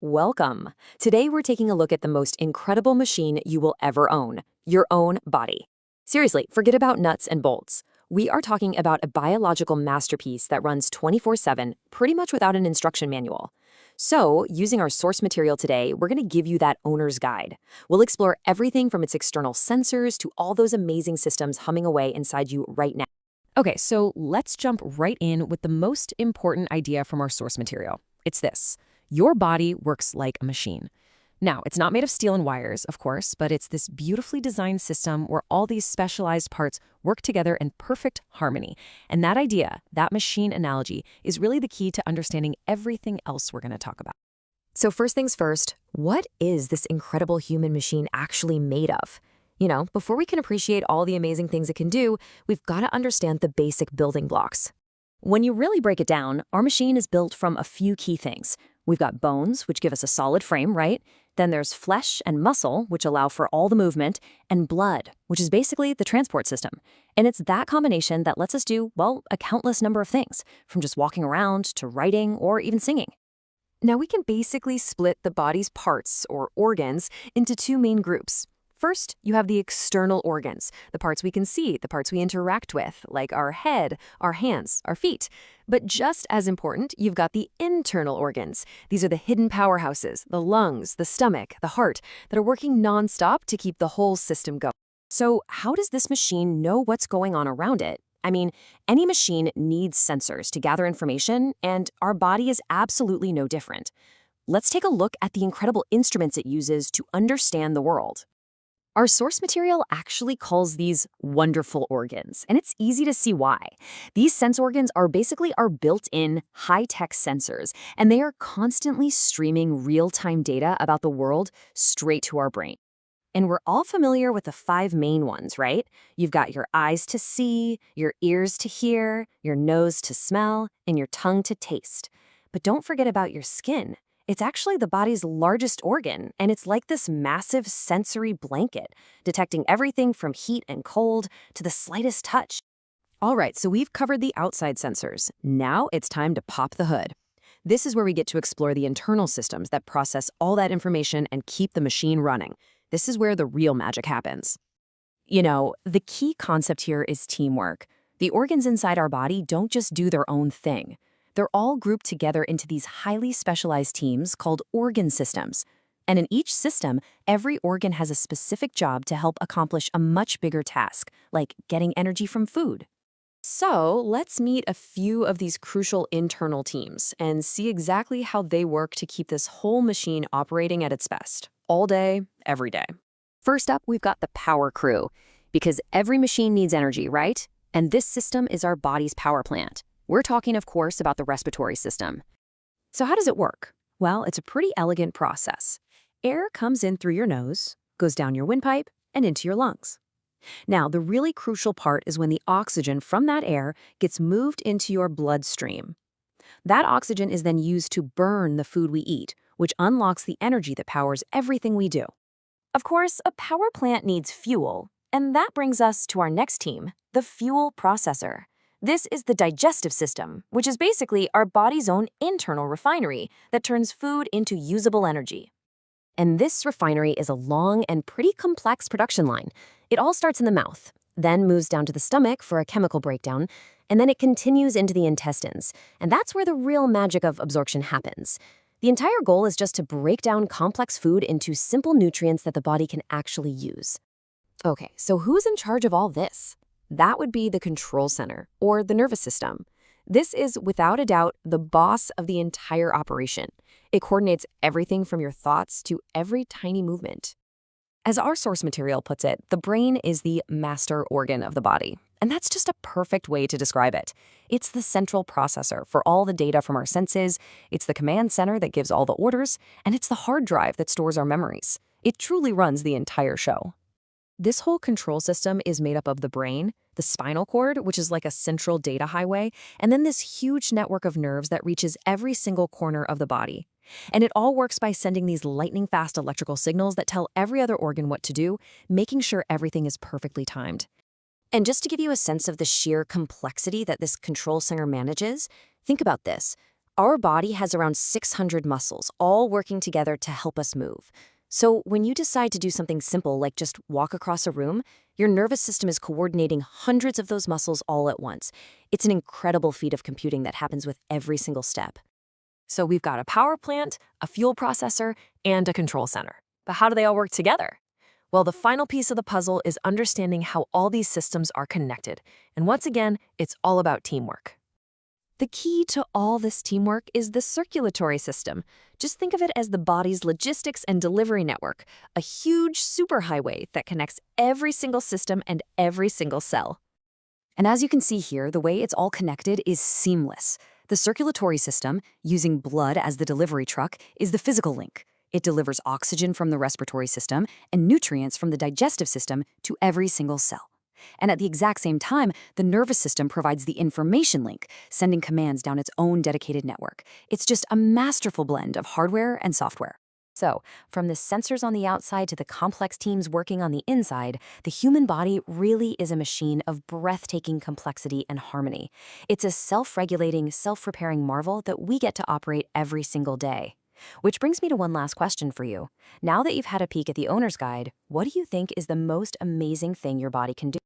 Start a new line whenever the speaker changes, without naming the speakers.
Welcome. Today we're taking a look at the most incredible machine you will ever own, your own body. Seriously, forget about nuts and bolts. We are talking about a biological masterpiece that runs 24/7, pretty much without an instruction manual. So, using our source material today, we're going to give you that owner's guide. We'll explore everything from its external sensors to all those amazing systems humming away inside you right now. Okay, so let's jump right in with the most important idea from our source material. It's this. Your body works like a machine. Now, it's not made of steel and wires, of course, but it's this beautifully designed system where all these specialized parts work together in perfect harmony. And that idea, that machine analogy, is really the key to understanding everything else we're going to talk about. So first things first, what is this incredible human machine actually made of? Before we can appreciate all the amazing things it can do, we've got to understand the basic building blocks. When you really break it down, our machine is built from a few key things. We've got bones, which give us a solid frame, right? Then there's flesh and muscle, which allow for all the movement, and blood, which is basically the transport system. And it's that combination that lets us do, well, a countless number of things, from just walking around to writing or even singing. Now, we can basically split the body's parts, or organs, into two main groups. First, you have the external organs, the parts we can see, the parts we interact with, like our head, our hands, our feet. But just as important, you've got the internal organs. These are the hidden powerhouses, the lungs, the stomach, the heart, that are working nonstop to keep the whole system going. So how does this machine know what's going on around it? I mean, any machine needs sensors to gather information, and our body is absolutely no different. Let's take a look at the incredible instruments it uses to understand the world. Our source material actually calls these wonderful organs, and it's easy to see why. These sense organs are basically our built-in high-tech sensors, and they are constantly streaming real-time data about the world straight to our brain. And we're all familiar with the 5 main ones, right? You've got your eyes to see, your ears to hear, your nose to smell, and your tongue to taste. But don't forget about your skin. It's actually the body's largest organ, and it's like this massive sensory blanket, detecting everything from heat and cold to the slightest touch. All right, so we've covered the outside sensors. Now it's time to pop the hood. This is where we get to explore the internal systems that process all that information and keep the machine running. This is where the real magic happens. The key concept here is teamwork. The organs inside our body don't just do their own thing. They're all grouped together into these highly specialized teams called organ systems. And in each system, every organ has a specific job to help accomplish a much bigger task, like getting energy from food. So let's meet a few of these crucial internal teams and see exactly how they work to keep this whole machine operating at its best, all day, every day. First up, we've got the power crew, because every machine needs energy, right? And this system is our body's power plant. We're talking, of course, about the respiratory system. So how does it work? Well, it's a pretty elegant process. Air comes in through your nose, goes down your windpipe, and into your lungs. Now, the really crucial part is when the oxygen from that air gets moved into your bloodstream. That oxygen is then used to burn the food we eat, which unlocks the energy that powers everything we do. Of course, a power plant needs fuel, and that brings us to our next team, the fuel processor. This is the digestive system, which is basically our body's own internal refinery that turns food into usable energy. And this refinery is a long and pretty complex production line. It all starts in the mouth, then moves down to the stomach for a chemical breakdown, and then it continues into the intestines. And that's where the real magic of absorption happens. The entire goal is just to break down complex food into simple nutrients that the body can actually use. Okay, so who's in charge of all this? That would be the control center, or the nervous system. This is, without a doubt, the boss of the entire operation. It coordinates everything from your thoughts to every tiny movement. As our source material puts it, the brain is the master organ of the body. And that's just a perfect way to describe it. It's the central processor for all the data from our senses, it's the command center that gives all the orders, and it's the hard drive that stores our memories. It truly runs the entire show. This whole control system is made up of the brain, the spinal cord, which is like a central data highway, and then this huge network of nerves that reaches every single corner of the body. And it all works by sending these lightning-fast electrical signals that tell every other organ what to do, making sure everything is perfectly timed. And just to give you a sense of the sheer complexity that this control center manages, think about this. Our body has around 600 muscles, all working together to help us move. So when you decide to do something simple like just walk across a room, your nervous system is coordinating hundreds of those muscles all at once. It's an incredible feat of computing that happens with every single step. So we've got a power plant, a fuel processor, and a control center. But how do they all work together? Well, the final piece of the puzzle is understanding how all these systems are connected. And once again, it's all about teamwork. The key to all this teamwork is the circulatory system. Just think of it as the body's logistics and delivery network, a huge superhighway that connects every single system and every single cell. And as you can see here, the way it's all connected is seamless. The circulatory system, using blood as the delivery truck, is the physical link. It delivers oxygen from the respiratory system and nutrients from the digestive system to every single cell. And at the exact same time, the nervous system provides the information link, sending commands down its own dedicated network. It's just a masterful blend of hardware and software. So, from the sensors on the outside to the complex teams working on the inside, the human body really is a machine of breathtaking complexity and harmony. It's a self-regulating, self-repairing marvel that we get to operate every single day. Which brings me to one last question for you. Now that you've had a peek at the owner's guide, what do you think is the most amazing thing your body can do?